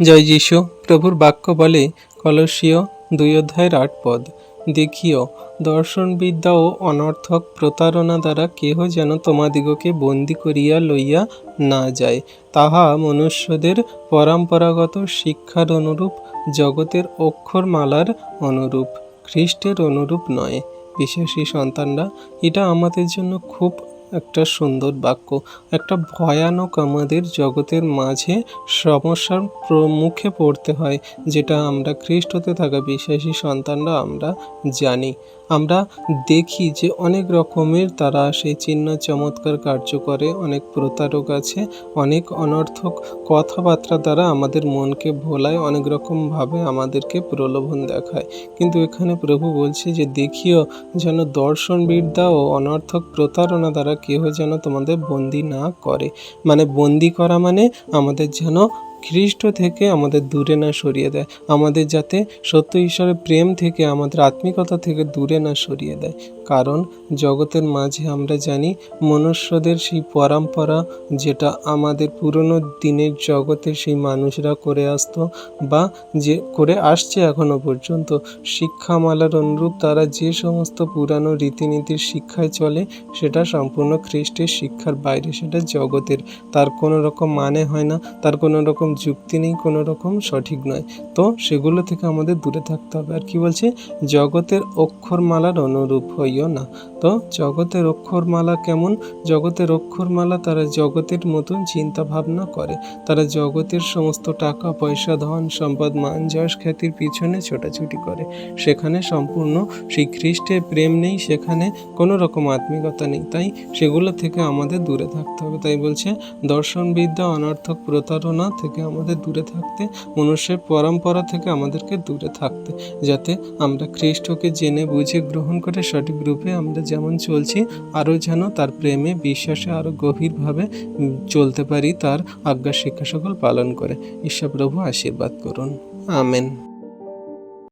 জয় যীশু। প্রভুর বাক্য বলে কলসীয় 2:8 দেখিও, দর্শনবিদ্যা ও অনর্থক প্রতারণা দ্বারা কেহ যেন তোমাদিগকে বন্দী করিয়া লইয়া না যায়, তাহা মনুষ্যদের পরম্পরাগত শিক্ষার অনুরূপ, জগতের অক্ষরমালার অনুরূপ, খ্রিস্টের অনুরূপ নয়। বিশ্বাসী সন্তানরা, এটা আমাদের জন্য খুব একটা সুন্দর বাক্য। একটা ভয়ানক আমাদের জগতের মাঝে সমস্যার মুখে পড়তে হয়, যেটা আমরা খ্রিস্টতে থাকা বিশ্বাসী সন্তানরা আমরা জানি। আমরা দেখি যে অনেক রকমের তারা সেই চিহ্ন চমৎকার কার্য করে, অনেক প্রতারক আছে, অনেক অনর্থক কথাবার্তা দ্বারা আমাদের মনকে ভোলায়, অনেক রকমভাবে আমাদেরকে প্রলোভন দেখায়। কিন্তু এখানে প্রভু বলছে যে দেখিও যেন দর্শনবিদ্যা ও অনর্থক প্রতারণা দ্বারা কেহ যেন তোমাদের বন্দী না করে। মানে বন্দী করা মানে আমাদের যেন খ্রিস্ট থেকে আমাদের দূরে না সরিয়ে দেয়, আমাদের যাতে সত্য ঈশ্বরের প্রেম থেকে, আমাদের আত্মিকতা থেকে দূরে না সরিয়ে দেয়। কারণ জগতের মাঝে আমরা জানি মনুষ্যদের সেই পরম্পরা, যেটা আমাদের পুরনো দিনের জগতের সেই মানুষরা করে আসতো বা যে করে আসছে এখনো পর্যন্ত, শিক্ষামালার অনুরূপ তারা যে সমস্ত পুরানো রীতিনীতির শিক্ষায় চলে, সেটা সম্পূর্ণ খ্রিস্টের শিক্ষার বাইরে, সেটা জগতের, তার কোনো রকম মানে হয় না, তার কোনো রকম যুক্তি নেই, কোনো রকম সঠিক নয়। তো সেগুলো থেকে আমাদের দূরে থাকতে হবে। আর কি বলছে? জগতের অক্ষরমালার অনুরূপ হইও না। তো জগতের অক্ষরমালা কেমন? জগতের অক্ষরমালা তারা জগতের মতন চিন্তা ভাবনা করে, তারা জগতের সমস্ত টাকা পয়সা, ধন সম্পদ, মান যশ খ্যাতির পিছনে ছোটাছুটি করে। সেখানে সম্পূর্ণ সেই খ্রিস্টের প্রেম নেই, সেখানে কোনো রকম আত্মিকতা নেই। তাই সেগুলো থেকে আমাদের দূরে থাকতে হবে। তাই বলছে দর্শনবিদ্যা, অনর্থক প্রতারণা থেকে আমাদের দূরে থাকতে, মনুষ্যের পরম্পরা থেকে আমাদেরকে দূরে থাকতে, যাতে আমরা খ্রিস্টকে জেনে বুঝে গ্রহণ করে সঠিক রূপে আমরা যেমন চলছি, আরও যেন তার প্রেমে বিশ্বাসে আরও গভীরভাবে চলতে পারি, তার আজ্ঞা শিক্ষা সকল পালন করে। ঈশ্বর প্রভু আশীর্বাদ করুন। আমেন।